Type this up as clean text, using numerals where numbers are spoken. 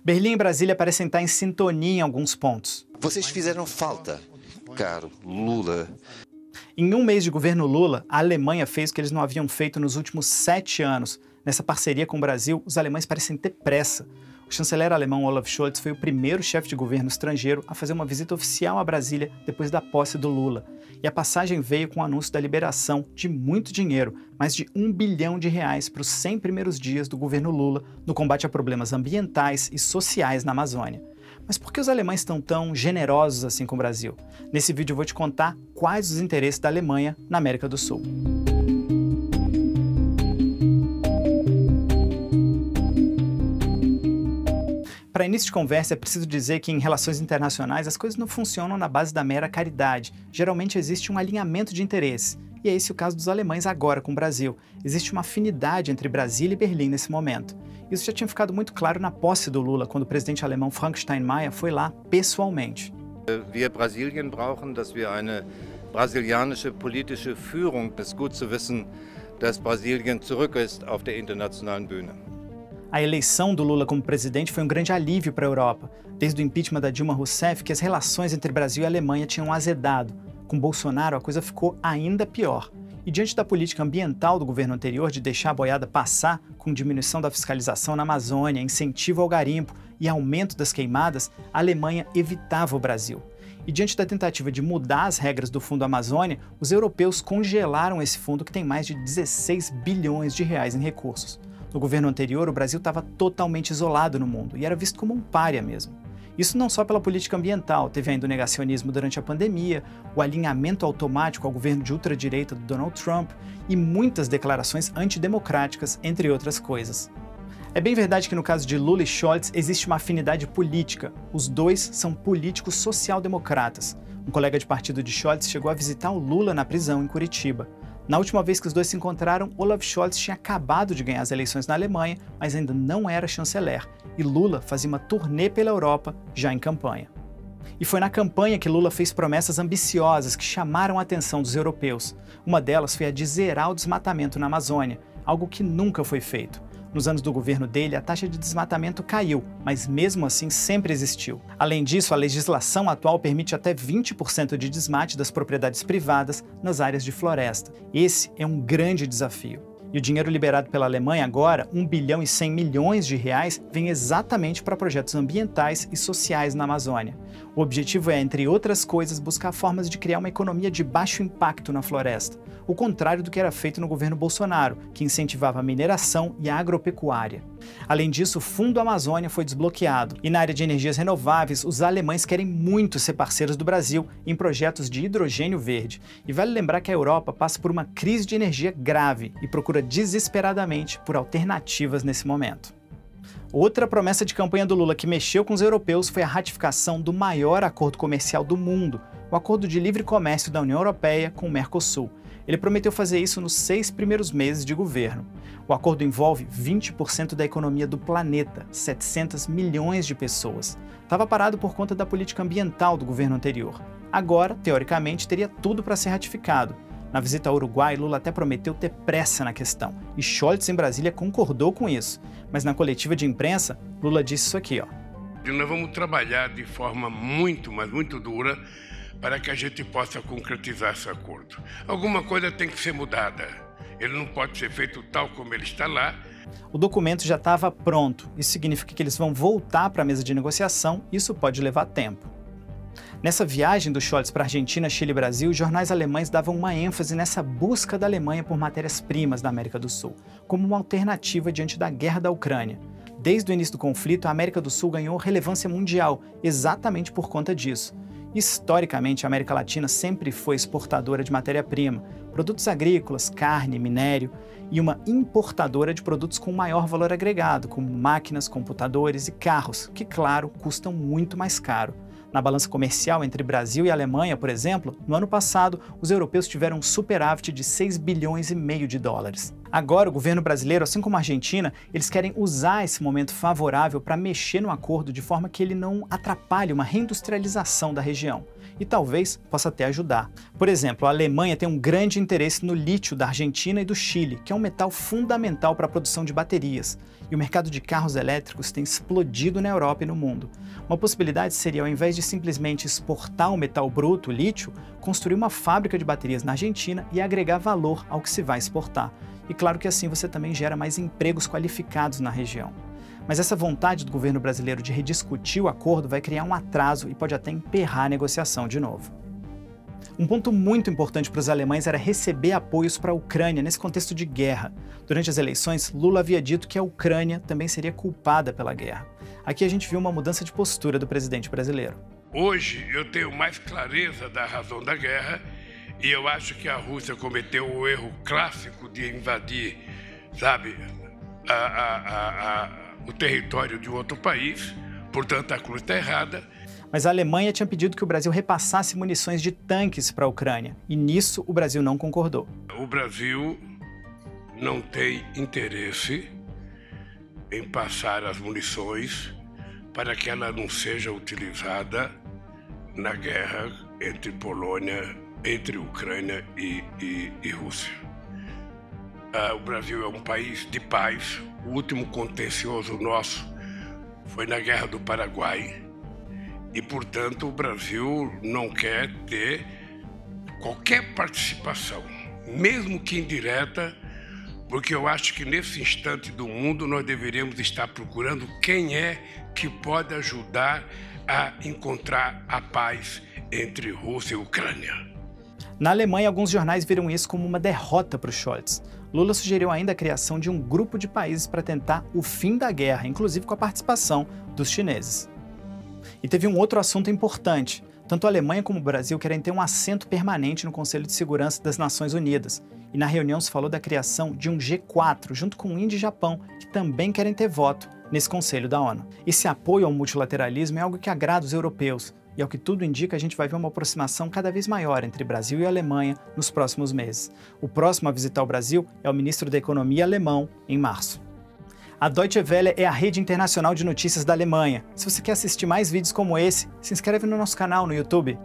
Berlim e Brasília parecem estar em sintonia em alguns pontos. Vocês fizeram falta, caro Lula. Em um mês de governo Lula, a Alemanha fez o que eles não haviam feito nos últimos 7 anos. Nessa parceria com o Brasil, os alemães parecem ter pressa. O chanceler alemão Olaf Scholz foi o primeiro chefe de governo estrangeiro a fazer uma visita oficial a Brasília depois da posse do Lula. E a passagem veio com o anúncio da liberação de muito dinheiro, mais de R$1 bilhão para os 100 primeiros dias do governo Lula no combate a problemas ambientais e sociais na Amazônia. Mas por que os alemães estão tão generosos assim com o Brasil? Nesse vídeo eu vou te contar quais os interesses da Alemanha na América do Sul. Para início de conversa, é preciso dizer que em relações internacionais as coisas não funcionam na base da mera caridade. Geralmente existe um alinhamento de interesse. E é esse o caso dos alemães agora com o Brasil. Existe uma afinidade entre Brasília e Berlim nesse momento. Isso já tinha ficado muito claro na posse do Lula, quando o presidente alemão Frank Steinmeier foi lá pessoalmente. Wir Brasilien brauchen, dass wir eine brasilianische politische Führung. Es ist gut zu wissen, dass Brasilien zurück ist auf der internationalen Bühne. A eleição do Lula como presidente foi um grande alívio para a Europa. Desde o impeachment da Dilma Rousseff, que as relações entre Brasil e Alemanha tinham azedado. Com Bolsonaro, a coisa ficou ainda pior. E diante da política ambiental do governo anterior de deixar a boiada passar, com diminuição da fiscalização na Amazônia, incentivo ao garimpo e aumento das queimadas, a Alemanha evitava o Brasil. E diante da tentativa de mudar as regras do Fundo Amazônia, os europeus congelaram esse fundo que tem mais de 16 bilhões de reais em recursos. No governo anterior, o Brasil estava totalmente isolado no mundo e era visto como um pária mesmo. Isso não só pela política ambiental, teve ainda o negacionismo durante a pandemia, o alinhamento automático ao governo de ultradireita do Donald Trump e muitas declarações antidemocráticas, entre outras coisas. É bem verdade que no caso de Lula e Scholz existe uma afinidade política. Os dois são políticos social-democratas. Um colega de partido de Scholz chegou a visitar o Lula na prisão em Curitiba. Na última vez que os dois se encontraram, Olaf Scholz tinha acabado de ganhar as eleições na Alemanha, mas ainda não era chanceler, e Lula fazia uma turnê pela Europa, já em campanha. E foi na campanha que Lula fez promessas ambiciosas que chamaram a atenção dos europeus. Uma delas foi a de zerar o desmatamento na Amazônia, algo que nunca foi feito. Nos anos do governo dele, a taxa de desmatamento caiu, mas mesmo assim sempre existiu. Além disso, a legislação atual permite até 20% de desmate das propriedades privadas nas áreas de floresta. Esse é um grande desafio. E o dinheiro liberado pela Alemanha agora, 1 bilhão e 100 milhões de reais, vem exatamente para projetos ambientais e sociais na Amazônia. O objetivo é, entre outras coisas, buscar formas de criar uma economia de baixo impacto na floresta, o contrário do que era feito no governo Bolsonaro, que incentivava a mineração e a agropecuária. Além disso, o Fundo Amazônia foi desbloqueado, e na área de energias renováveis, os alemães querem muito ser parceiros do Brasil em projetos de hidrogênio verde. E vale lembrar que a Europa passa por uma crise de energia grave e procura desesperadamente por alternativas nesse momento. Outra promessa de campanha do Lula que mexeu com os europeus foi a ratificação do maior acordo comercial do mundo, o Acordo de Livre Comércio da União Europeia com o Mercosul. Ele prometeu fazer isso nos 6 primeiros meses de governo. O acordo envolve 20% da economia do planeta, 700 milhões de pessoas. Estava parado por conta da política ambiental do governo anterior. Agora, teoricamente, teria tudo para ser ratificado. Na visita ao Uruguai, Lula até prometeu ter pressa na questão, e Scholz em Brasília concordou com isso. Mas na coletiva de imprensa, Lula disse isso aqui, ó. Nós vamos trabalhar de forma muito, mas muito dura para que a gente possa concretizar esse acordo. Alguma coisa tem que ser mudada. Ele não pode ser feito tal como ele está lá. O documento já estava pronto. Isso significa que eles vão voltar para a mesa de negociação e isso pode levar tempo. Nessa viagem do Scholz para Argentina, Chile e Brasil, os jornais alemães davam uma ênfase nessa busca da Alemanha por matérias-primas da América do Sul, como uma alternativa diante da guerra da Ucrânia. Desde o início do conflito, a América do Sul ganhou relevância mundial, exatamente por conta disso. Historicamente, a América Latina sempre foi exportadora de matéria-prima, produtos agrícolas, carne, minério, e uma importadora de produtos com maior valor agregado, como máquinas, computadores e carros, que, claro, custam muito mais caro. Na balança comercial entre Brasil e Alemanha, por exemplo, no ano passado, os europeus tiveram um superávit de 6 bilhões e meio de dólares. Agora, o governo brasileiro, assim como a Argentina, eles querem usar esse momento favorável para mexer no acordo de forma que ele não atrapalhe uma reindustrialização da região. E talvez possa até ajudar. Por exemplo, a Alemanha tem um grande interesse no lítio da Argentina e do Chile, que é um metal fundamental para a produção de baterias. E o mercado de carros elétricos tem explodido na Europa e no mundo. Uma possibilidade seria, ao invés de simplesmente exportar o metal bruto, o lítio, construir uma fábrica de baterias na Argentina e agregar valor ao que se vai exportar. E claro que assim você também gera mais empregos qualificados na região. Mas essa vontade do governo brasileiro de rediscutir o acordo vai criar um atraso e pode até emperrar a negociação de novo. Um ponto muito importante para os alemães era receber apoios para a Ucrânia nesse contexto de guerra. Durante as eleições, Lula havia dito que a Ucrânia também seria culpada pela guerra. Aqui a gente viu uma mudança de postura do presidente brasileiro. Hoje eu tenho mais clareza da razão da guerra e eu acho que a Rússia cometeu o erro clássico de invadir, sabe, o território de outro país, portanto a cruz está errada. Mas a Alemanha tinha pedido que o Brasil repassasse munições de tanques para a Ucrânia, e nisso o Brasil não concordou. O Brasil não tem interesse em passar as munições para que ela não seja utilizada na guerra entre Polônia, entre Ucrânia e Rússia. O Brasil é um país de paz. O último contencioso nosso foi na Guerra do Paraguai. E, portanto, o Brasil não quer ter qualquer participação, mesmo que indireta, porque eu acho que nesse instante do mundo nós deveríamos estar procurando quem é que pode ajudar a encontrar a paz entre Rússia e Ucrânia. Na Alemanha, alguns jornais viram isso como uma derrota para o Scholz. Lula sugeriu ainda a criação de um grupo de países para tentar o fim da guerra, inclusive com a participação dos chineses. E teve um outro assunto importante. Tanto a Alemanha como o Brasil querem ter um assento permanente no Conselho de Segurança das Nações Unidas. E na reunião se falou da criação de um G4, junto com Índia e Japão, que também querem ter voto nesse Conselho da ONU. Esse apoio ao multilateralismo é algo que agrada os europeus. E ao que tudo indica, a gente vai ver uma aproximação cada vez maior entre Brasil e Alemanha nos próximos meses. O próximo a visitar o Brasil é o ministro da Economia alemão, em março. A Deutsche Welle é a rede internacional de notícias da Alemanha. Se você quer assistir mais vídeos como esse, se inscreve no nosso canal no YouTube.